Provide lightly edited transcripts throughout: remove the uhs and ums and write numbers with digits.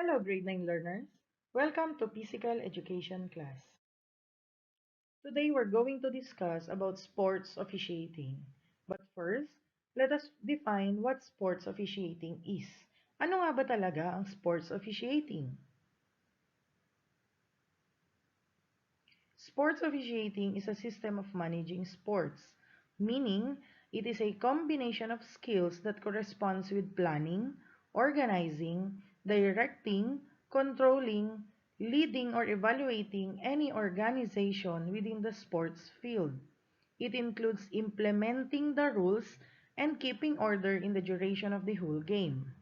Hello, grade 9 learners. Welcome to Physical Education class. Today we're going to discuss about sports officiating. But first, let us define what sports officiating is. Ano nga ba talaga ang sports officiating? Sports officiating is a system of managing sports, meaning it is a combination of skills that corresponds with planning, organizing, directing, controlling, leading or evaluating any organization within the sports field. It includes implementing the rules and keeping order in the duration of the whole game.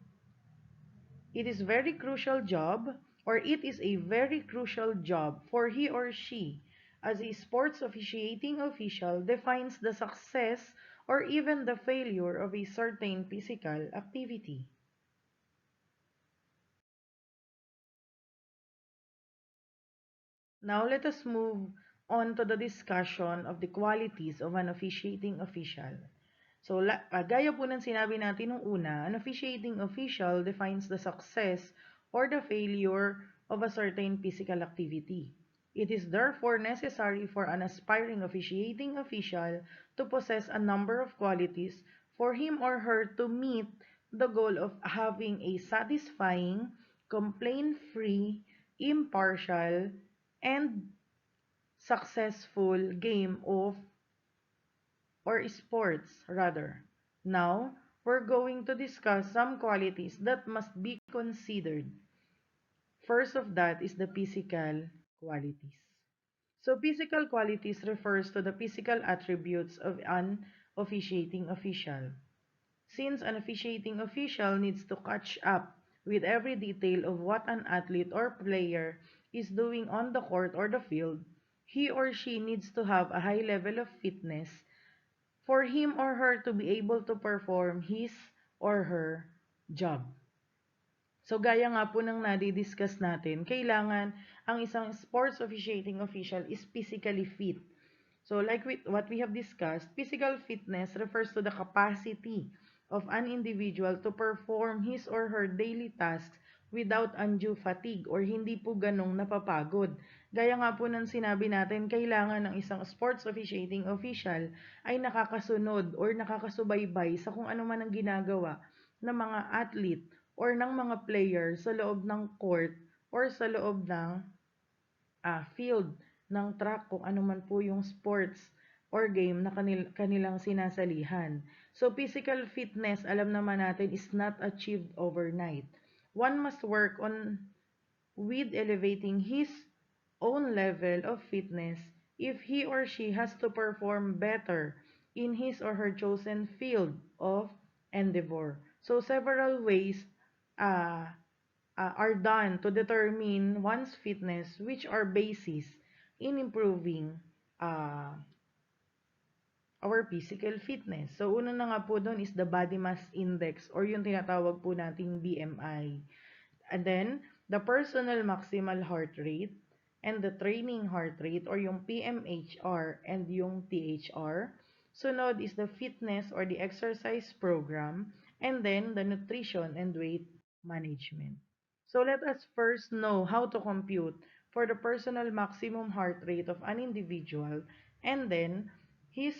It is a very crucial job for he or she as a sports officiating official defines the success or even the failure of a certain physical activity. Now let us move on to the discussion of the qualities of an officiating official. So, gaya po ng sinabi natin nung una, an officiating official defines the success or the failure of a certain physical activity. It is therefore necessary for an aspiring officiating official to possess a number of qualities for him or her to meet the goal of having a satisfying, complaint-free, impartial, and successful game of or sports rather. Now, we're going to discuss some qualities that must be considered. First of that is the physical qualities. So physical qualities refers to the physical attributes of an officiating official. Since an officiating official needs to catch up with every detail of what an athlete or player is doing on the court or the field, he or she needs to have a high level of fitness for him or her to be able to perform his or her job. So gaya nga po ng nadi-discuss natin, kailangan ang isang sports officiating official is physically fit. So like what we have discussed, physical fitness refers to the capacity of an individual to perform his or her daily tasks without undue fatigue or hindi po ganong napapagod. Gaya nga po ng sinabi natin, kailangan ng isang sports officiating official ay nakakasunod or nakakasubaybay sa kung ano man ang ginagawa ng mga athlete or ng mga player sa loob ng court or sa loob ng field ng track kung ano man po yung sports or game na kanilang sinasalihan. So physical fitness, alam naman natin, is not achieved overnight. One must work on with elevating his own level of fitness if he or she has to perform better in his or her chosen field of endeavor. So several ways uh, are done to determine one's fitness, which are basis in improving uh, our physical fitness. So, una na nga po doon is the body mass index or yung tinatawag po nating BMI. And then, the personal maximal heart rate and the training heart rate or yung PMHR and yung THR. Sunod is the fitness or the exercise program and then the nutrition and weight management. So let us first know how to compute for the personal maximum heart rate of an individual and then his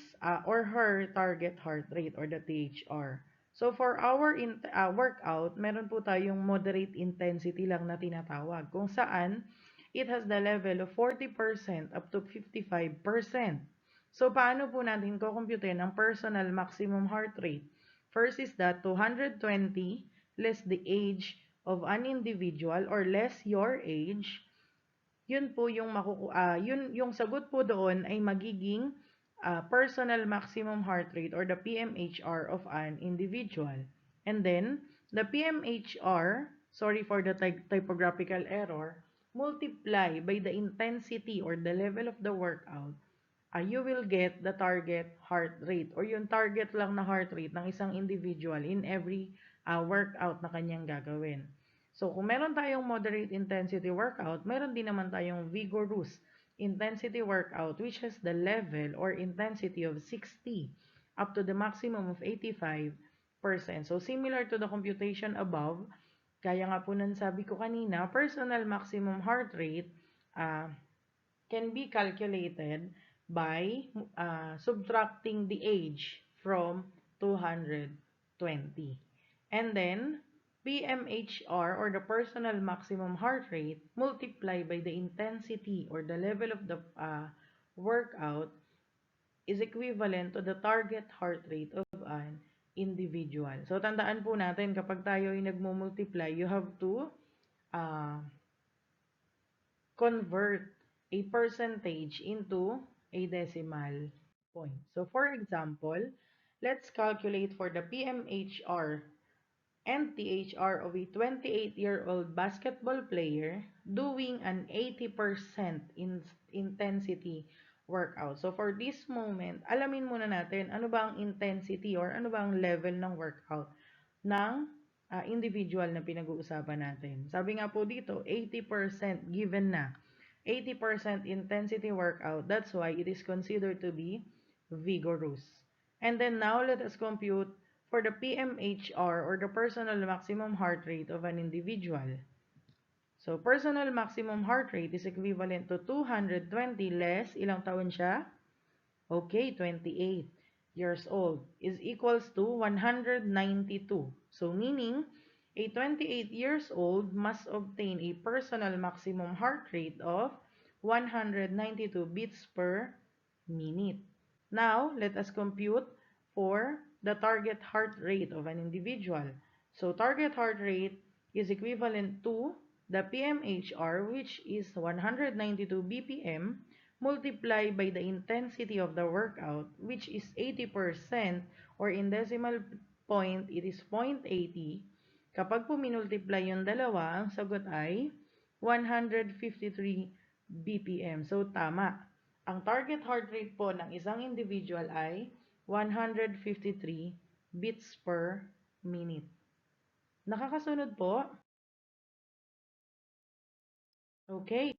or her target heart rate or the THR. So for our workout, meron po tayong moderate intensity lang na tinatawag kung saan it has the level of 40% up to 55%. So paano po natin kukumputin ang personal maximum heart rate? First is that 220 less the age of an individual or less your age, yun po yung yun yung sagot po doon ay magiging personal maximum heart rate or the PMHR of an individual. And then the PMHR, sorry for the typographical error, multiply by the intensity or the level of the workout, you will get the target heart rate or yung target lang na heart rate ng isang individual in every workout na kanyang gagawin. So, kung meron tayong moderate intensity workout, meron din naman tayong vigorous intensity workout which has the level or intensity of 60 up to the maximum of 85%. So, similar to the computation above, Kaya nga po nang sabi ko kanina, personal maximum heart rate can be calculated by subtracting the age from 220. And then, PMHR or the personal maximum heart rate multiplied by the intensity or the level of the workout is equivalent to the target heart rate of an individual. So, tandaan po natin, kapag tayo ay nagmumultiply, you have to convert a percentage into a decimal point. So, for example, let's calculate for the PMHR and THR of a 28-year-old basketball player doing an 80% intensity workout. So, for this moment, alamin muna natin ano ba ang intensity or ano ba ang level ng workout ng individual na pinag-uusapan natin. Sabi nga po dito, 80% given na. 80% intensity workout. That's why it is considered to be vigorous. And then now, let us compute for the PMHR or the personal maximum heart rate of an individual. So, personal maximum heart rate is equivalent to 220 less, ilang taon siya? Okay, 28 years old is equals to 192. So, meaning, a 28 years old must obtain a personal maximum heart rate of 192 beats per minute. Now, let us compute for the target heart rate of an individual. So, target heart rate is equivalent to the PMHR, which is 192 BPM, multiplied by the intensity of the workout, which is 80%, or in decimal point, it is 0.80. Kapag po minultiply yung dalawa, ang sagot ay 153 BPM. So, tama. Ang target heart rate po ng isang individual ay 153 beats per minute. Nakakasunod po? Okay.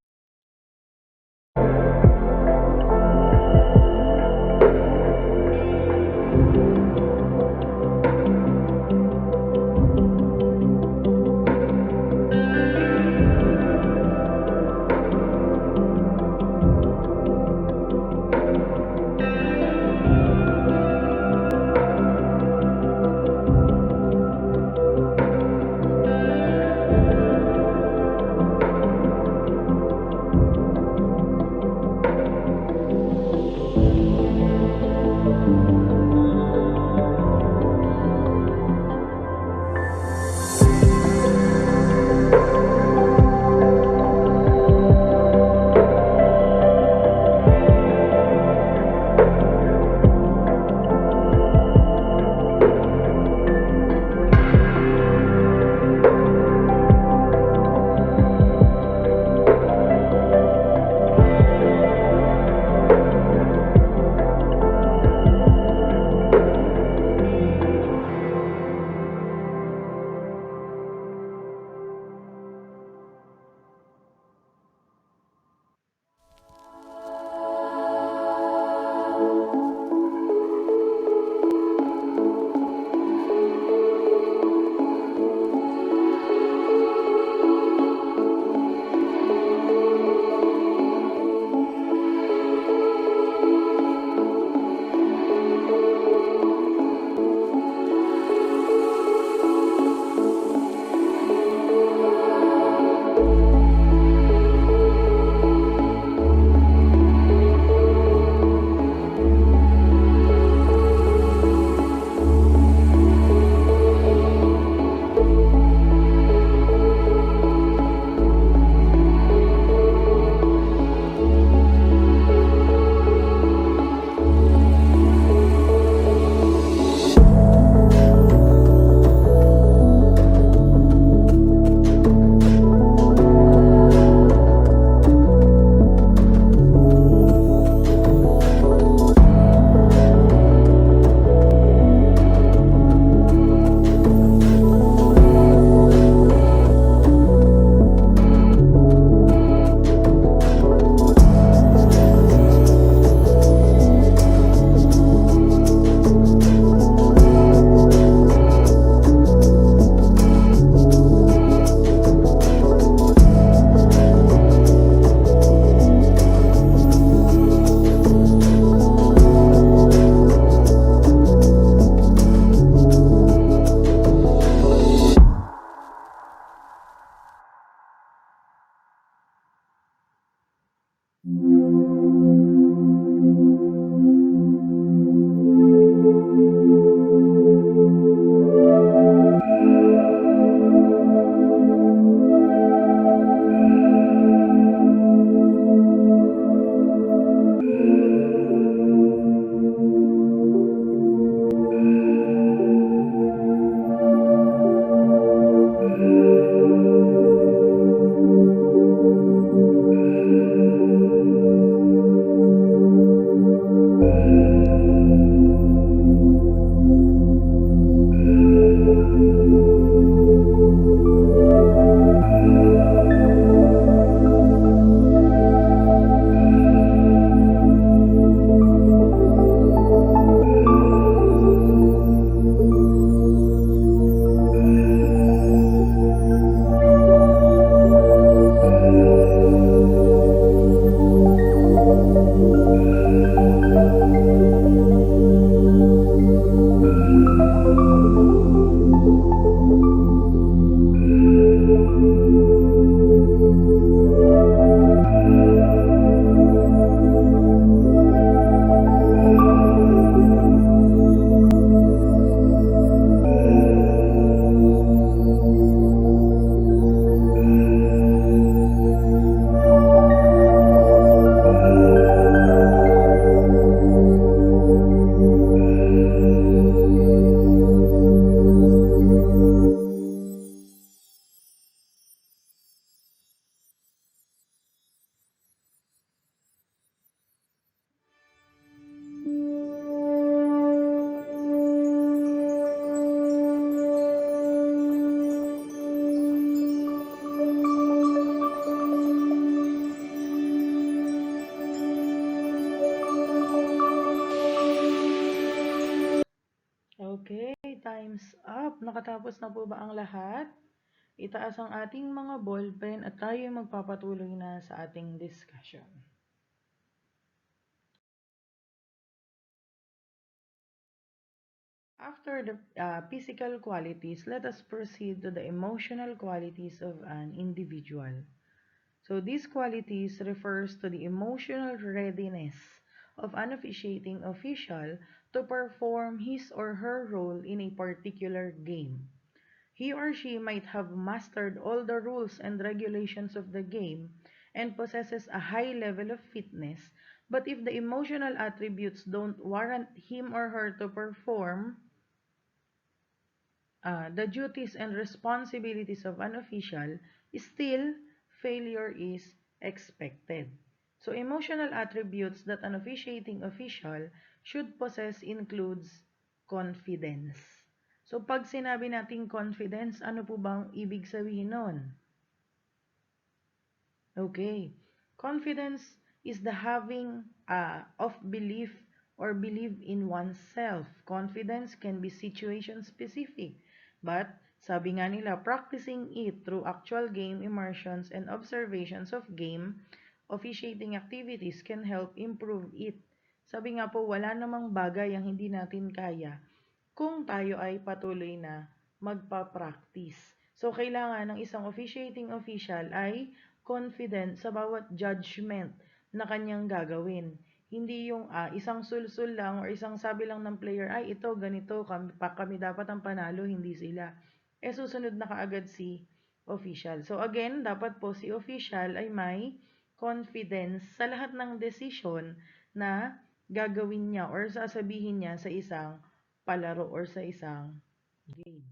nakatapos na po ba ang lahat? Itaas ang ating mga ballpen at tayo magpapatuloy na sa ating discussion. After the physical qualities, let us proceed to the emotional qualities of an individual. So these qualities refers to the emotional readiness of an officiating official to perform his or her role in a particular game. He or she might have mastered all the rules and regulations of the game and possesses a high level of fitness, but if the emotional attributes don't warrant him or her to perform the duties and responsibilities of an official, still failure is expected. So emotional attributes that an officiating official should possess includes confidence. So pag sinabi nating confidence, ano po bang ibig sabihin nun? Okay. Confidence is the having of belief or believe in oneself. Confidence can be situation specific, but sabi nga nila, practicing it through actual game immersions and observations of game officiating activities can help improve it. Sabi nga po, wala namang bagay ang hindi natin kaya kung tayo ay patuloy na magpa-practice. So, kailangan ng isang officiating official ay confident sa bawat judgment na kanyang gagawin. Hindi yung isang sulsul lang or isang sabi lang ng player, ay ito, ganito, kami dapat ang panalo, hindi sila. Susunod na kaagad si official. So again, dapat po si official ay may confidence sa lahat ng decision na gagawin niya or sasabihin niya sa isang palaro or sa isang game.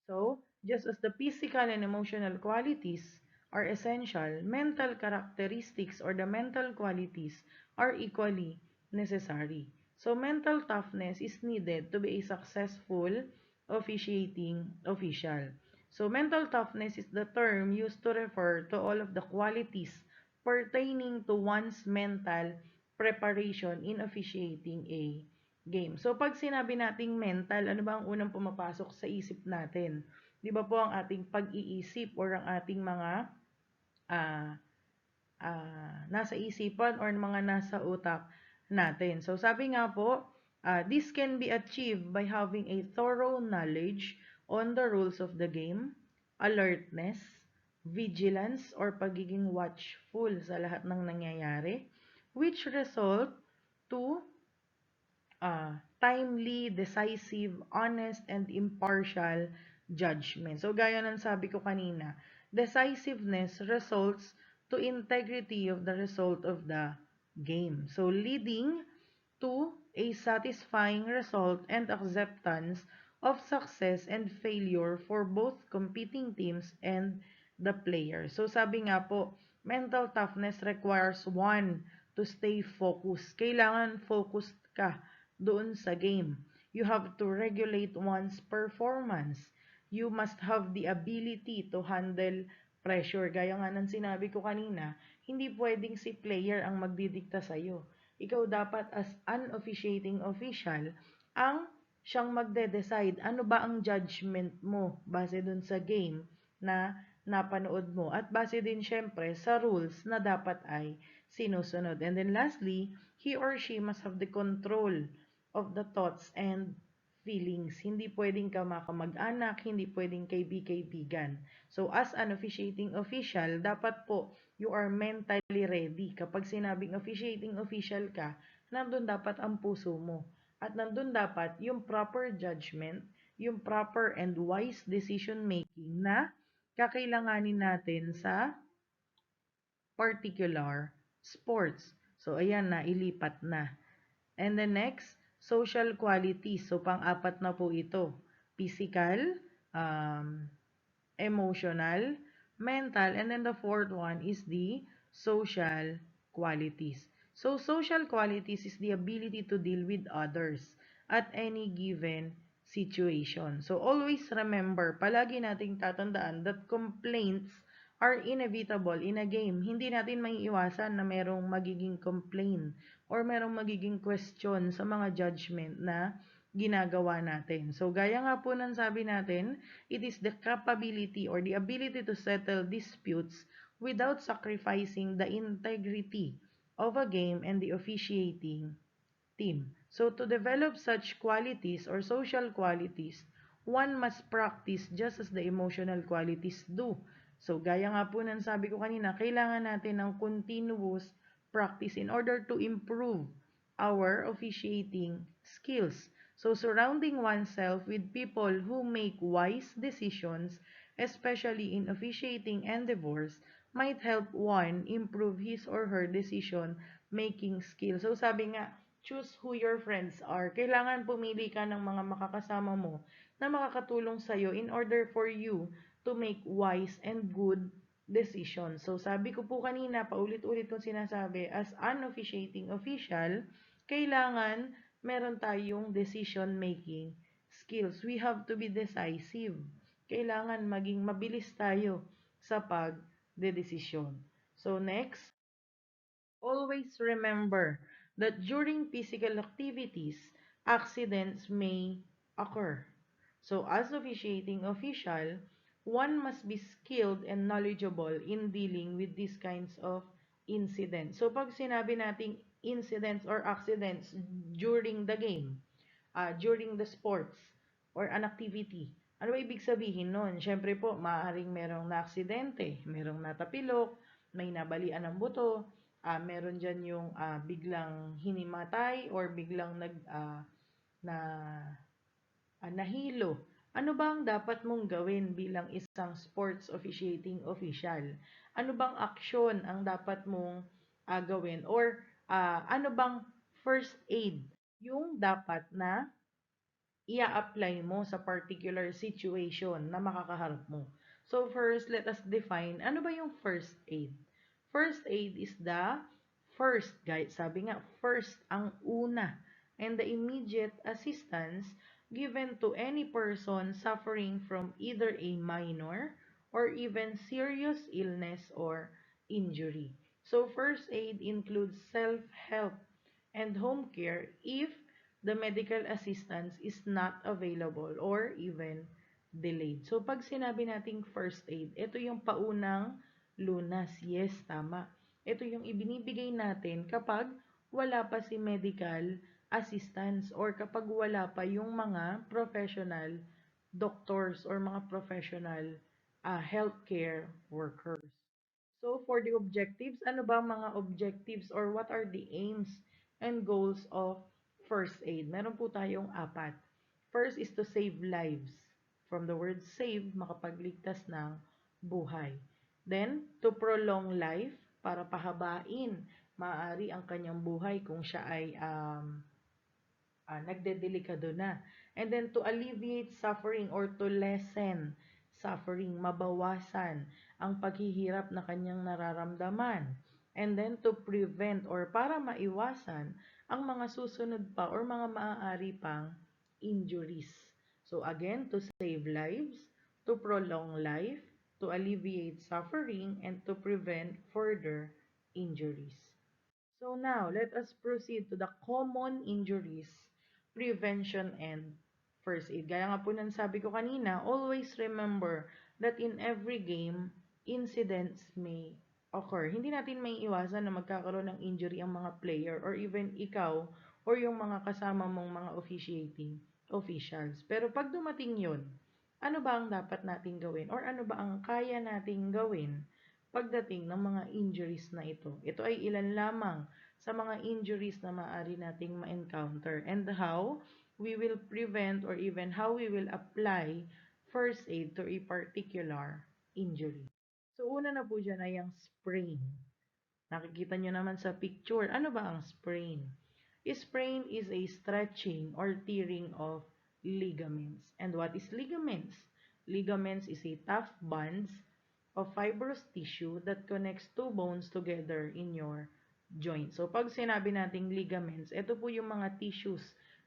So, just as the physical and emotional qualities are essential, mental characteristics or the mental qualities are equally necessary. So, mental toughness is needed to be a successful officiating official. So, mental toughness is the term used to refer to all of the qualities pertaining to one's mental preparation in officiating a game. So, pag sinabi nating mental, ano ba ang unang pumapasok sa isip natin? Di ba po ang ating pag-iisip or ang ating mga uh, nasa isipan or mga nasa utak natin. So, sabi nga po, this can be achieved by having a thorough knowledge on the rules of the game, alertness, vigilance, or pagiging watchful sa lahat ng nangyayari, which result to timely, decisive, honest, and impartial judgment. So, gaya ng sabi ko kanina, decisiveness results to integrity of the result of the game. So, leading to a satisfying result and acceptance of success and failure for both competing teams and the player. So, sabi nga po, mental toughness requires one to stay focused. Kailangan focused ka doon sa game. You have to regulate one's performance. You must have the ability to handle pressure. Gaya nga ng sinabi ko kanina, hindi pwedeng si player ang magdidikta sa'yo. Ikaw dapat as an officiating official ang siyang magde-decide ano ba ang judgment mo base dun sa game na napanood mo at base din syempre sa rules na dapat ay sinusunod. And then lastly, he or she must have the control of the thoughts and feelings. Hindi pwedeng kamag-anak, hindi pwedeng kaibigan. So, as an officiating official, dapat po you are mentally ready. Kapag sinabing officiating official ka, nandun dapat ang puso mo. At nandun dapat yung proper judgment, yung proper and wise decision making na kakailanganin natin sa particular sports. So, ayan na, ilipat na. And the next, social qualities. So, pang-apat na po ito. Physical, emotional, mental, and then the fourth one is the social qualities. So, social qualities is the ability to deal with others at any given situation. So, always remember, palagi nating tatandaan that complaints are inevitable in a game. Hindi natin maiiwasan na merong magiging complaint or merong magiging question sa mga judgment na ginagawa natin. So, gaya nga po ng sabi natin, it is the capability or the ability to settle disputes without sacrificing the integrity of a game and the officiating team. So, to develop such qualities or social qualities, one must practice just as the emotional qualities do. So, gaya nga po ng sabi ko kanina, kailangan natin ng continuous practice in order to improve our officiating skills. So, surrounding oneself with people who make wise decisions, especially in officiating endeavors, might help one improve his or her decision-making skills. So, sabi nga, choose who your friends are. Kailangan pumili ka ng mga makakasama mo na makakatulong sa'yo in order for you to make wise and good decisions. So, sabi ko po kanina, paulit-ulit kong sinasabi, as an officiating official, kailangan meron tayong decision-making skills. We have to be decisive. Kailangan maging mabilis tayo sa pagdedesisyon. So, next, always remember that during physical activities, accidents may occur. So, as officiating official, one must be skilled and knowledgeable in dealing with these kinds of incidents. So, pag sinabi nating incidents or accidents during the game, during the sports or an activity, ano ba ibig sabihin nun? Siyempre po, maaaring merong na-aksidente, merong natapilok, may nabalian ng buto, meron dyan yung biglang hinimatay or biglang na nahilo. Ano bang dapat mong gawin bilang isang sports officiating official? Ano bang aksyon ang dapat mong gawin? Or ano bang first aid yung dapat na ia-apply mo sa particular situation na makakaharap mo? So first, let us define ano ba yung first aid. First aid is the first, guys, sabi nga, first ang una and the immediate assistance given to any person suffering from either a minor or even serious illness or injury. So first aid includes self-help and home care if the medical assistance is not available or even delayed. So pag sinabi nating first aid, ito yung paunang lunas. Yes, tama. Ito yung ibinibigay natin kapag wala pa si medical assistance or kapag wala pa yung mga professional doctors or mga professional healthcare workers. So, for the objectives, ano ba mga objectives or what are the aims and goals of first aid? Meron po tayong apat. First is to save lives. From the word save, makapagligtas ng buhay. Then, to prolong life, para pahabain maaari ang kanyang buhay kung siya ay nagdedelikado na. And then to alleviate suffering or to lessen suffering, mabawasan ang paghihirap na kanyang nararamdaman. And then to prevent or para maiwasan ang mga susunod pa or mga maaari pang injuries. So again, to save lives, to prolong life, to alleviate suffering, and to prevent further injuries. So now, let us proceed to the common injuries, prevention, and first aid. Gaya nga po ng sabi ko kanina, always remember that in every game, incidents may occur. Hindi natin may iwasan na magkakaroon ng injury ang mga player or even ikaw or yung mga kasama mong mga officiating officials. Pero pag dumating yun, ano ba ang dapat nating gawin or ano ba ang kaya nating gawin pagdating ng mga injuries na ito? Ito ay ilan lamang sa mga injuries na maaari nating ma-encounter and how we will prevent or even how we will apply first aid to a particular injury. So, una na po dyan ay ang sprain. Nakikita nyo naman sa picture. Ano ba ang sprain? Sprain is a stretching or tearing of ligaments. And what is ligaments? Ligaments is a tough bands of fibrous tissue that connects two bones together in your joint. So, pag sinabi nating ligaments, ito po yung mga tissues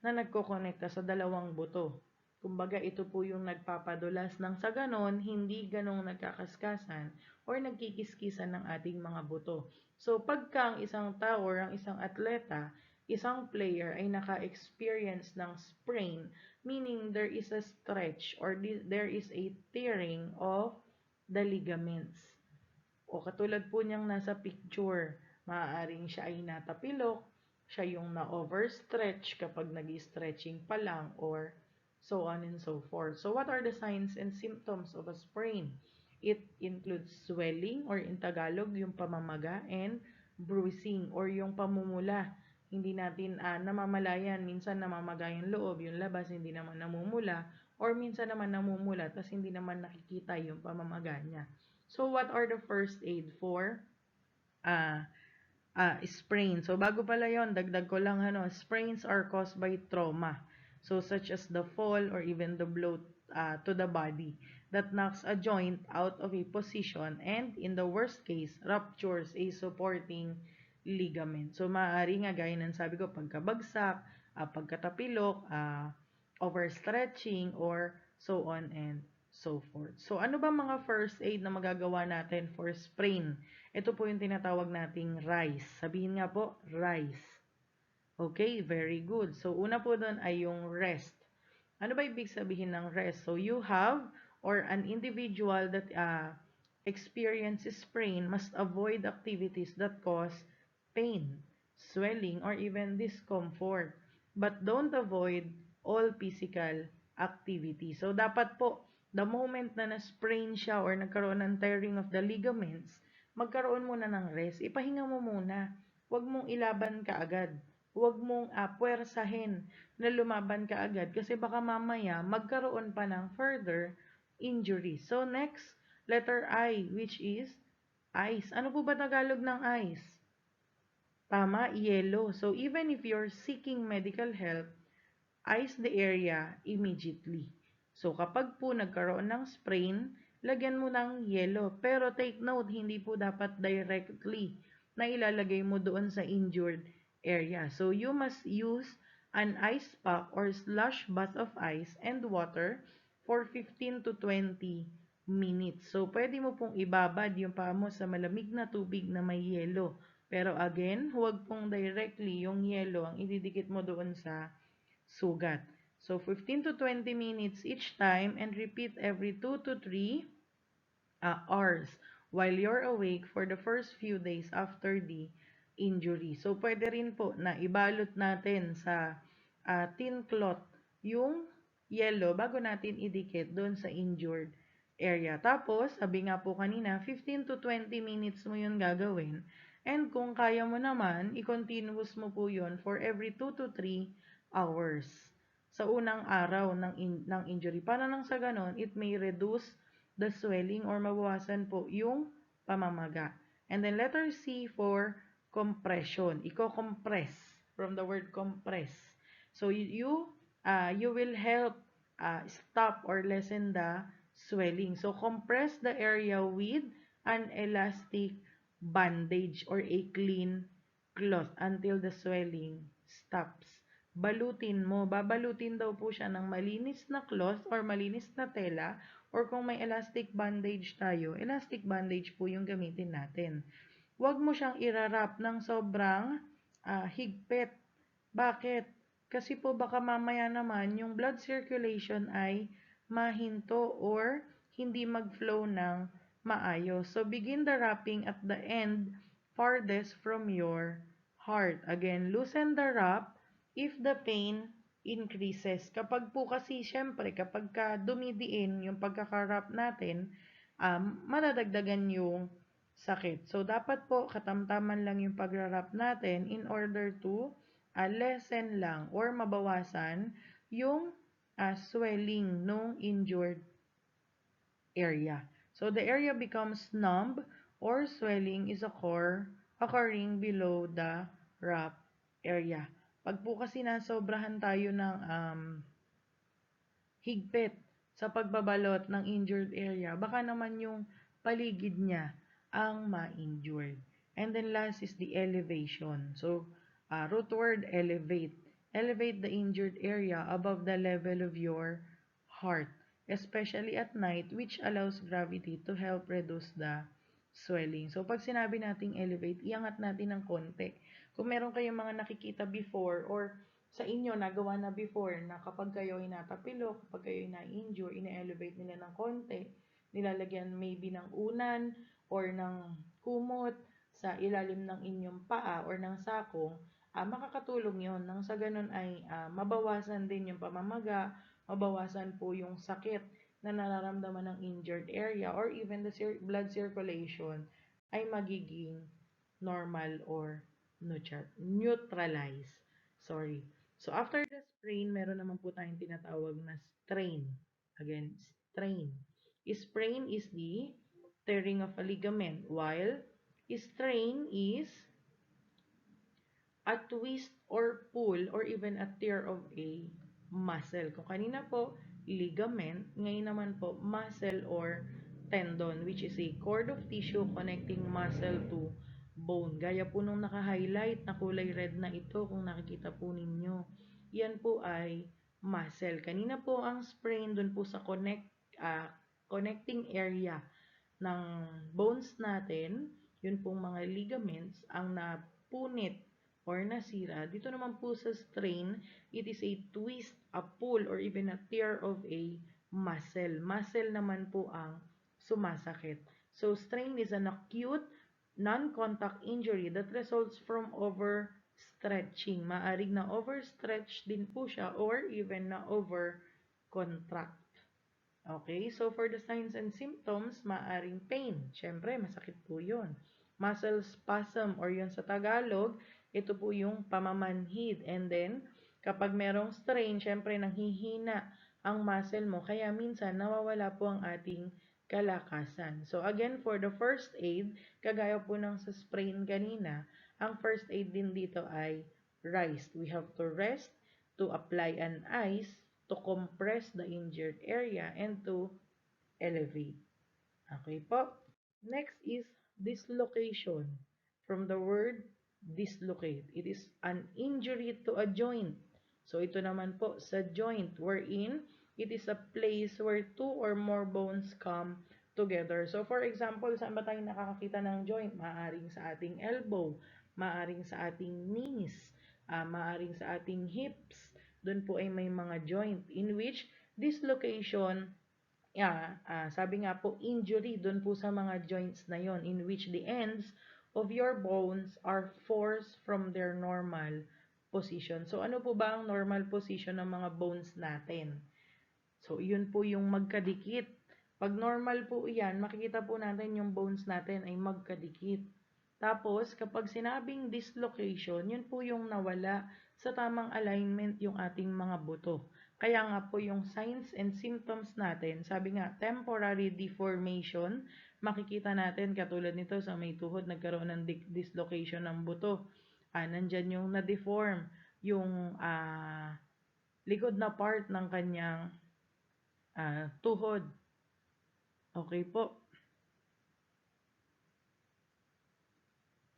na nagkokonekta sa dalawang buto. Kumbaga, ito po yung nagpapadulas ng sa ganon, hindi ganong nagkakaskasan or nagkikiskisan ng ating mga buto. So, pagka ang isang tao or ang isang atleta isang player ay naka-experience ng sprain, meaning there is a stretch or there is a tearing of the ligaments. O katulad po niyang nasa picture, maaaring siya ay natapilok, siya yung na-overstretch kapag nag-stretching pa lang, or so on and so forth. So what are the signs and symptoms of a sprain? It includes swelling, or in Tagalog, yung pamamaga, and bruising or yung pamumula. Hindi natin namamalayan, minsan namamaga yung loob, yung labas hindi naman namumula, or minsan naman namumula tas hindi naman nakikita yung pamamaga niya. So what are the first aid for sprain? So bago pala yon, dagdag ko lang sprains are caused by trauma. So such as the fall or even the blow to the body that knocks a joint out of a position and in the worst case ruptures a supporting ligament. So maaari nga gaya ng sabi ko pagkabagsak, pagkatapilok, overstretching or so on and so forth. So ano ba mga first aid na magagawa natin for sprain? Ito po yung tinatawag nating RICE. Sabihin nga po, RICE. Okay, very good. So, una po doon ay yung rest. Ano ba ibig sabihin ng rest? So, you have or an individual that experiences sprain must avoid activities that cause pain, swelling, or even discomfort. But don't avoid all physical activity. So, dapat po, the moment na na-sprain siya or nagkaroon ng tearing of the ligaments, magkaroon muna ng rest. Ipahinga mo muna. Huwag mong ilaban kaagad. Huwag mong puwersahin na lumaban ka agad kasi baka mamaya magkaroon pa ng further injury. So next, letter I, which is ice. Ano po ba Tagalog ng ice? Tama, yellow. So even if you're seeking medical help, ice the area immediately. So kapag po nagkaroon ng sprain, lagyan mo ng yellow. Pero take note, hindi po dapat directly na ilalagay mo doon sa injured area. So you must use an ice pack or slush bath of ice and water for 15 to 20 minutes. So pwede mo pong ibabad yung paa mo sa malamig na tubig na may yelo. Pero again, huwag pong directly yung yelo ang ididikit mo doon sa sugat. So 15 to 20 minutes each time and repeat every 2 to 3 hours while you're awake for the first few days after the injury. So, pwede rin po na ibalot natin sa thin cloth yung yellow bago natin idikit doon sa injured area. Tapos, sabi nga po kanina, 15 to 20 minutes mo yun gagawin. And kung kaya mo naman, i-continuous mo po yun for every 2 to 3 hours sa unang araw ng injury. Para nang sa ganon, it may reduce the swelling or mabawasan po yung pamamaga. And then letter C for compression. Iko-compress from the word compress. So you will help stop or lessen the swelling. So compress the area with an elastic bandage or a clean cloth until the swelling stops. Balutin mo. Babalutin daw po siya ng malinis na cloth or malinis na tela, or kung may elastic bandage tayo, elastic bandage po yung gamitin natin. Huwag mo siyang irarap ng sobrang higpit. Bakit? Kasi po baka mamaya naman yung blood circulation ay mahinto or hindi mag-flow ng maayos. So begin the wrapping at the end farthest from your heart. Again, loosen the wrap if the pain increases. Kapag po kasi, syempre, kapag ka dumidiin yung pagkakarap natin, madadagdagan yung sakit. So, dapat po, katamtaman lang yung pagrarap natin in order to lessen lang or mabawasan yung swelling nung injured area. So, the area becomes numb or swelling is occurring below the wrap area. Pag po kasi nasobrahan tayo ng higpit sa pagbabalot ng injured area, baka naman yung paligid niya ang ma-injured. And then last is the elevation. So, root word elevate. Elevate the injured area above the level of your heart, especially at night, which allows gravity to help reduce the swelling. So, pag sinabi nating elevate, iangat natin ng konti. Kung meron kayong mga nakikita before or sa inyo nagawa na before na kapag kayo ay natapilok, kapag kayo ay na-injure, ine-elevate nila ng konti, nilalagyan maybe ng unan or ng kumot sa ilalim ng inyong paa or ng sakong, makakatulong yon nang sa ganun ay mabawasan din yung pamamaga, mabawasan po yung sakit na nararamdaman ng injured area or even the blood circulation ay magiging normal or neutralize. Sorry. So, after the sprain, meron naman po tayong tinatawag na strain. Again, strain. Sprain is the tearing of a ligament, while strain is a twist or pull or even a tear of a muscle. Kung kanina po, ligament, ngayon naman po, muscle or tendon, which is a cord of tissue connecting muscle to bone. Gaya po nung naka-highlight na kulay red na ito, kung nakikita po ninyo. Yan po ay muscle. Kanina po ang sprain dun po sa connecting area ng bones natin, yun pong mga ligaments, ang napunit or nasira. Dito naman po sa strain, it is a twist, a pull, or even a tear of a muscle. Muscle naman po ang sumasakit. So, strain is an acute, non-contact injury that results from overstretching. Maaring na overstretch din po siya or even na over-contract. Okay, so for the signs and symptoms, maaring pain. Siyempre, masakit po yun. Muscle spasm or yun sa Tagalog, ito po yung pamamanhid. And then, kapag merong strain, syempre nanghihina ang muscle mo. Kaya minsan, nawawala po ang ating kalakasan. So again, for the first aid, kagaya po ng sa sprain kanina, ang first aid din dito ay rest. We have to rest, to apply an ice, to compress the injured area, and to elevate. Okay po? Next is dislocation. From the word dislocate. It is an injury to a joint. So ito naman po sa joint wherein it is a place where two or more bones come together. So for example, saan ba tayo nakakakita ng joint? Maaring sa ating elbow, maaring sa ating knees, maaring sa ating hips. Doon po ay may mga joint in which dislocation, sabi nga po, injury dun po sa mga joints na yon in which the ends of your bones are forced from their normal position. So, ano po ba ang normal position ng mga bones natin? So, yun po yung magkadikit. Pag normal po yan, makikita po natin yung bones natin ay magkadikit. Tapos, kapag sinabing dislocation, yun po yung nawala sa tamang alignment yung ating mga buto. Kaya nga po yung signs and symptoms natin, sabi nga, temporary deformation, makikita natin katulad nito sa may tuhod, nagkaroon ng dislocation ng buto. Nandyan yung na-deform, yung likod na part ng kanyang tuhod. Okay po.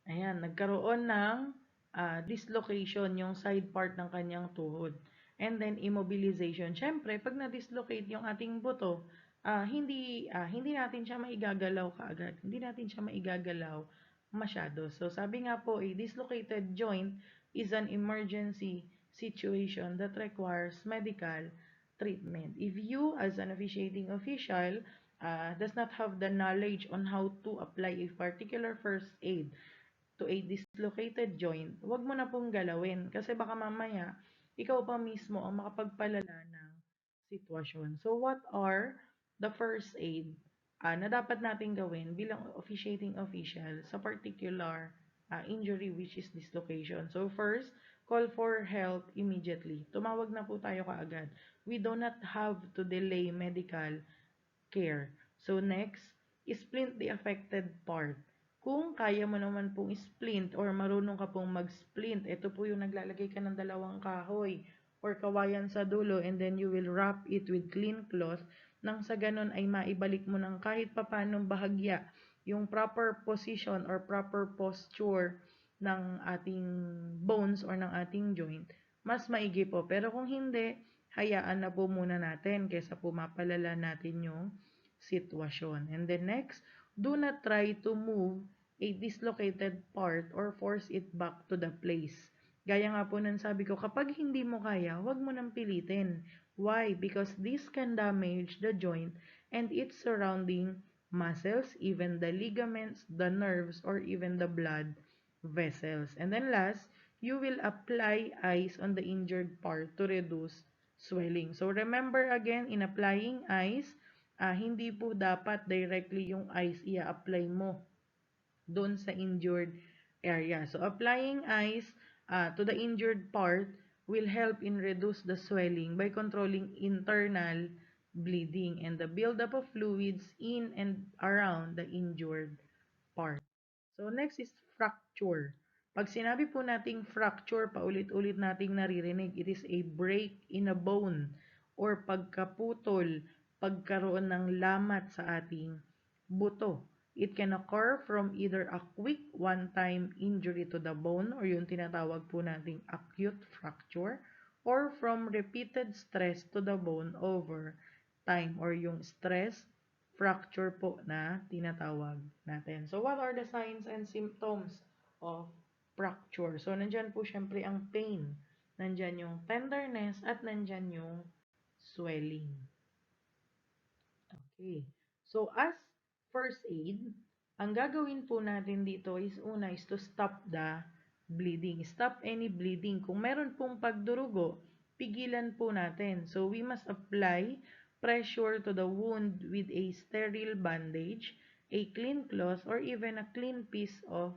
Ayan, nagkaroon ng dislocation yung side part ng kanyang tuhod. And then, immobilization. Siyempre, pag na-dislocate yung ating buto, hindi natin siya maigagalaw kaagad. Hindi natin siya maigagalaw masyado. So, sabi nga po, a dislocated joint is an emergency situation that requires medical treatment. If you, as an officiating official, does not have the knowledge on how to apply a particular first aid to a dislocated joint, wag mo na pong galawin. Kasi baka mamaya, ikaw pa mismo ang makapagpalala ng sitwasyon. So, what are the first aid na dapat natin gawin bilang officiating official sa particular injury which is dislocation? So, first, call for help immediately. Tumawag na po tayo kaagad. We do not have to delay medical care. So, next, splint the affected part. Kung kaya mo naman pong splint or marunong ka pong mag-splint, ito po yung naglalagay ka ng dalawang kahoy or kawayan sa dulo and then you will wrap it with clean cloth nang sa ganun ay maibalik mo ng kahit papanong bahagya yung proper position or proper posture ng ating bones or ng ating joint, mas maigi po. Pero kung hindi, hayaan na po muna natin kaysa pumapalala natin yung sitwasyon. And then next, Do not try to move a dislocated part or force it back to the place. Gaya nga po ng sabi ko, kapag hindi mo kaya, huwag mo nang pilitin. Why? Because this can damage the joint and its surrounding muscles, even the ligaments, the nerves, or even the blood vessels. And then last, you will apply ice on the injured part to reduce swelling. So remember again, in applying ice, hindi po dapat directly yung ice i-apply mo doon sa injured area. So applying ice to the injured part will help in reduce the swelling by controlling internal bleeding and the buildup of fluids in and around the injured part. So next is fracture. Pag sinabi po nating fracture, paulit-ulit nating naririnig, it is a break in a bone or pagkaputol, pagkaroon ng lamat sa ating buto. It can occur from either a quick one-time injury to the bone or yung tinatawag po nating acute fracture or from repeated stress to the bone over time or yung stress fracture po na tinatawag natin. So, what are the signs and symptoms of fracture? So, nandyan po syempre ang pain. Nandyan yung tenderness at nandyan yung swelling. Okay. So, as first aid, ang gagawin po natin dito is una is to stop the bleeding. Stop any bleeding. Kung meron pong pagdurugo, pigilan po natin. So, we must apply pressure to the wound with a sterile bandage, a clean cloth, or even a clean piece of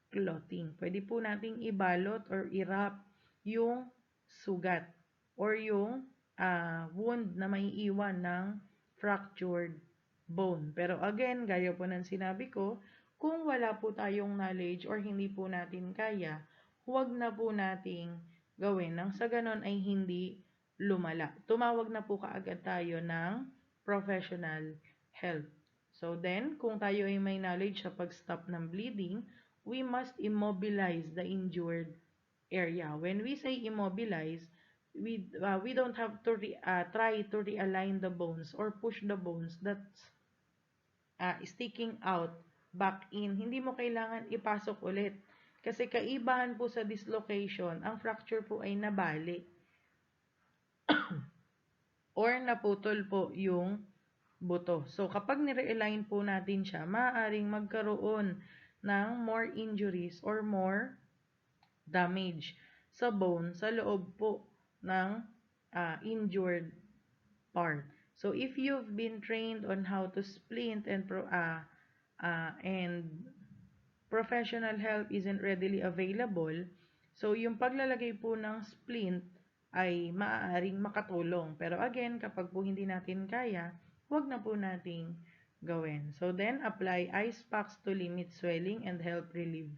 clothing. Pwede po nating ibalot or i-wrap yung sugat or yung wound na maiiwan ng fractured bone. Pero again, gaya po ng sinabi ko, kung wala po tayong knowledge or hindi po natin kaya, huwag na po nating gawin nang sa ganon ay hindi lumala. Tumawag na po kaagad tayo ng professional help. So then, kung tayo ay may knowledge sa pag-stop ng bleeding, we must immobilize the injured area. When we say immobilize, we don't have to try to realign the bones or push the bones that's sticking out back in. Hindi mo kailangan ipasok ulit. Kasi kaibahan po sa dislocation, ang fracture po ay nabali or naputol po yung buto. So, kapag nire-align po natin siya, maaaring magkaroon ng more injuries or more damage sa bone sa loob po ng injured part. So if you've been trained on how to splint and professional help isn't readily available, so yung paglalagay po ng splint ay maaaring makatulong. Pero again, kapag po hindi natin kaya, huwag na po nating gawin. So then, apply ice packs to limit swelling and help relieve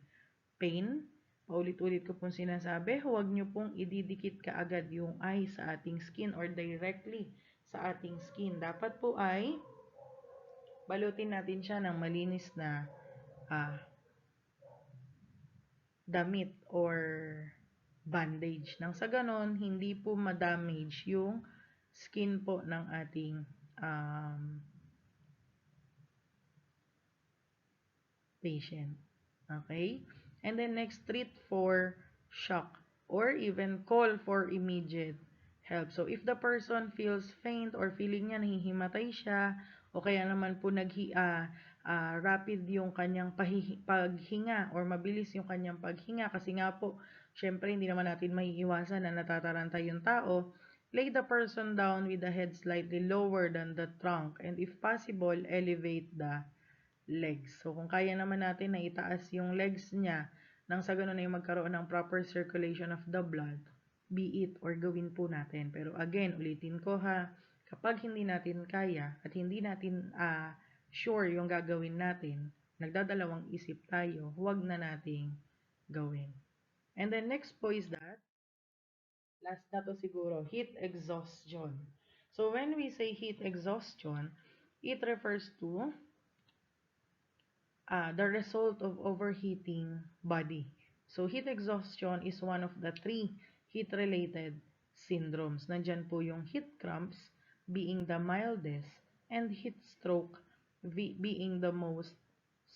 pain. Paulit-ulit ko pong sinasabi, huwag nyo pong ididikit kaagad yung ice sa ating skin or directly sa ating skin. Dapat po ay balutin natin siya ng malinis na damit or bandage. Nang sa ganon, hindi po ma-damage yung skin po ng ating patient. Okay? And then next, treat for shock or even call for immediate help. So if the person feels faint or feeling niya nahihimatay siya o kaya naman po rapid yung kanyang paghinga or mabilis yung kanyang paghinga kasi nga po, syempre hindi naman natin maiiwasan na natataranta yung tao, lay the person down with the head slightly lower than the trunk and if possible, elevate the legs. So, kung kaya naman natin na itaas yung legs niya nang sa ganun ay magkaroon ng proper circulation of the blood, be it or gawin po natin. Pero again, ulitin ko ha, kapag hindi natin kaya at hindi natin sure yung gagawin natin, nagdadalawang isip tayo, huwag na nating gawin. And then next po is that, last na to siguro, heat exhaustion. So when we say heat exhaustion, it refers to the result of overheating body. So, heat exhaustion is one of the 3 heat-related syndromes. Nandyan po yung heat cramps being the mildest and heat stroke being the most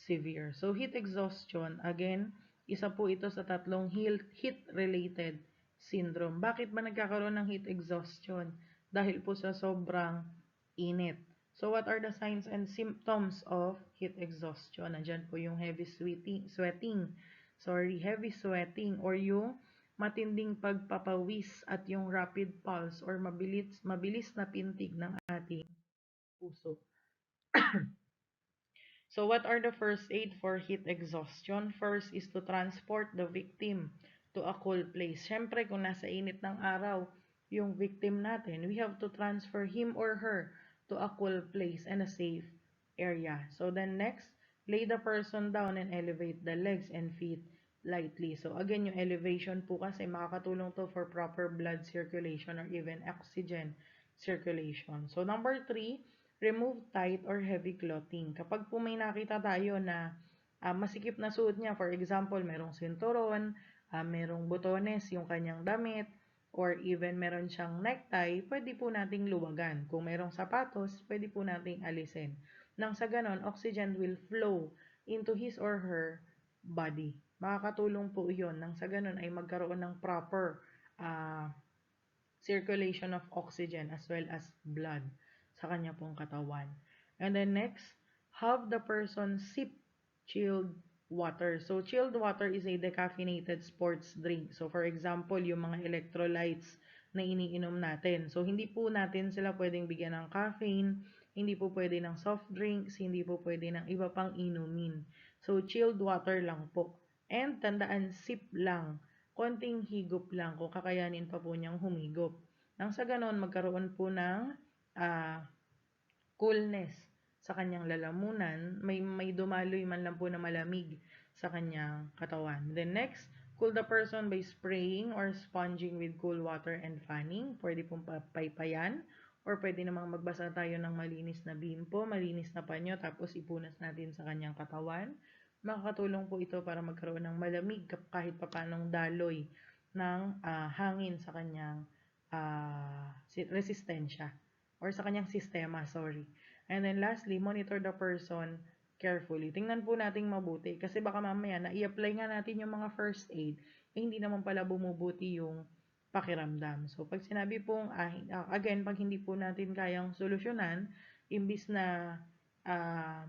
severe. So, heat exhaustion, again, isa po ito sa tatlong heat-related syndrome. Bakit ba nagkakaroon ng heat exhaustion? Dahil po sa sobrang init. So, what are the signs and symptoms of heat exhaustion? Nandyan po yung heavy heavy sweating or yung matinding pagpapawis at yung rapid pulse or mabilis na pintig ng ating puso. So what are the first aid for heat exhaustion? First is to transport the victim to a cool place. Siyempre, kung nasa init ng araw yung victim natin, we have to transfer him or her to a cool place and a safe area. So then next, lay the person down and elevate the legs and feet lightly. So again, yung elevation po kasi makakatulong to for proper blood circulation or even oxygen circulation. So number 3, remove tight or heavy clothing. Kapag po may nakita tayo na masikip na suot niya, for example, merong sinturon, merong botones yung kanyang damit, or even meron siyang necktie, pwede po nating luwagan. Kung merong sapatos, pwede po nating alisin. Nang sa ganon, oxygen will flow into his or her body. Makakatulong po yun. Nang sa ganon ay magkaroon ng proper circulation of oxygen as well as blood sa kanya pong katawan. And then next, have the person sip chilled water. So chilled water is a decaffeinated sports drink. So for example, yung mga electrolytes na iniinom natin. So hindi po natin sila pwedeng bigyan ng caffeine, hindi po pwede ng soft drinks, hindi po pwede ng iba pang inumin. So chilled water lang po. And tandaan, sip lang. Konting higop lang kung kakayanin pa po niyang humigop. Nang sa ganon, magkaroon po ng coolness sa kanyang lalamunan, may dumaloy man lang po na malamig sa kanyang katawan. Then next, cool the person by spraying or sponging with cool water and fanning. Pwede pong paypayan or pwede namang magbasa tayo ng malinis na bimpo, malinis na panyo, tapos ipunas natin sa kanyang katawan. Makakatulong po ito para magkaroon ng malamig kahit papanong daloy ng hangin sa kanyang resistensya or sa kanyang sistema, sorry. And then lastly, monitor the person carefully. Tingnan po nating mabuti kasi baka mamaya na i-apply nga natin yung mga first aid, hindi naman pala bumubuti yung pakiramdam. So pag sinabi pong, again, pag hindi po natin kayang solusyonan, imbis na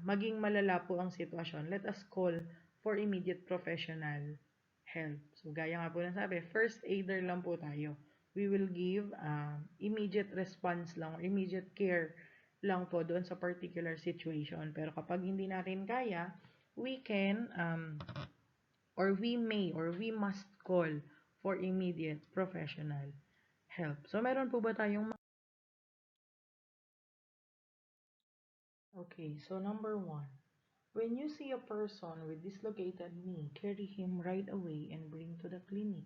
maging malala po ang sitwasyon, let us call for immediate professional help. So gaya nga po na sabi, first aider lang po tayo. We will give immediate response lang or immediate care lang po doon sa particular situation. Pero kapag hindi natin kaya, we can or we may or we must call for immediate professional help. So meron po ba tayong Okay, so number 1. When you see a person with dislocated knee, carry him right away and bring to the clinic.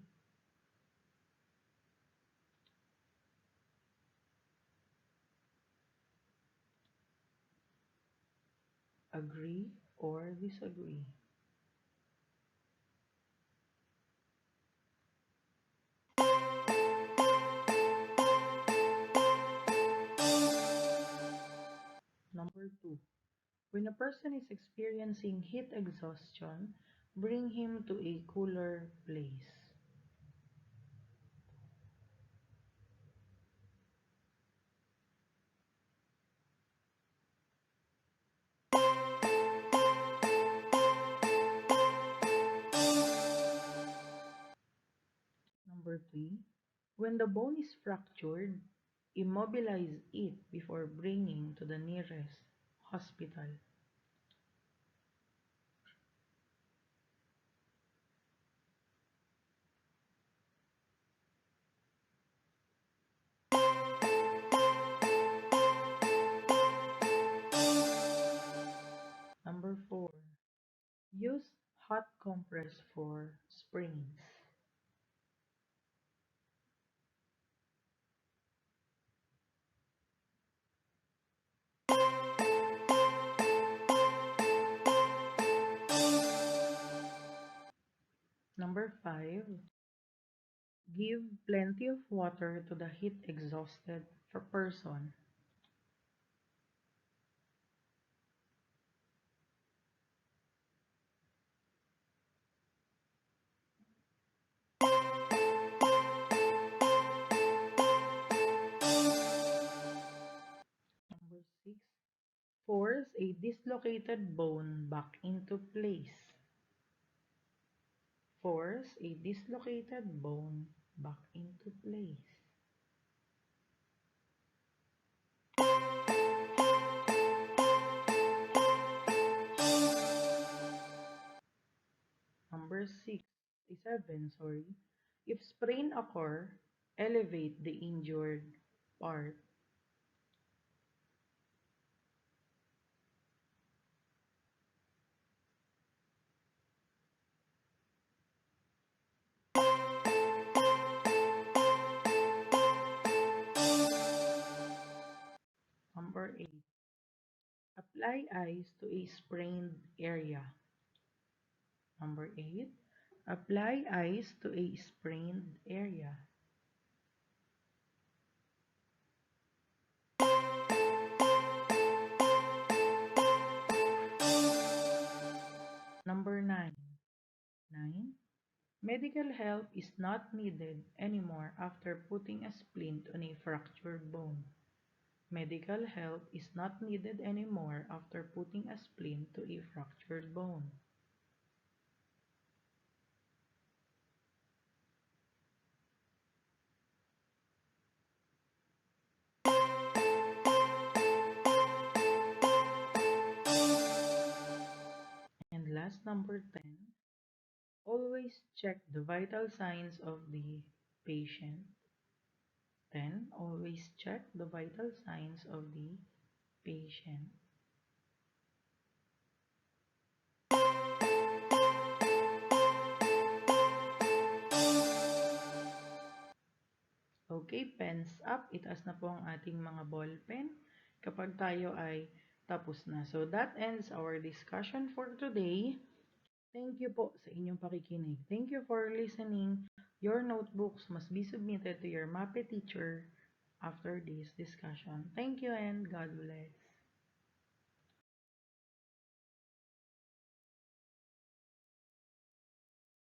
Agree or disagree? Number 2. When a person is experiencing heat exhaustion, bring him to a cooler place. Number 3. When the bone is fractured, immobilize it before bringing to the nearest hospital. Number 4. Use hot compress for sprains. Number 5. Give plenty of water to the heat exhausted person. Force a dislocated bone back into place. Force a dislocated bone back into place. Number 7, sorry. If sprain occur, elevate the injured part. Number 8. Apply ice to a sprained area. Number 8. Apply ice to a sprained area. Number 9. 9. Medical help is not needed anymore after putting a splint on a fractured bone. Medical help is not needed anymore after putting a splint to a fractured bone. And last, number 10, always check the vital signs of the patient. 10. Always check the vital signs of the patient. Okay, pens up. Itaas na po ang ating mga ballpen kapag tayo ay tapos na. So that ends our discussion for today. Thank you po sa inyong pakikinig. Thank you for listening. Your notebooks must be submitted to your MAPE teacher after this discussion. Thank you and God bless.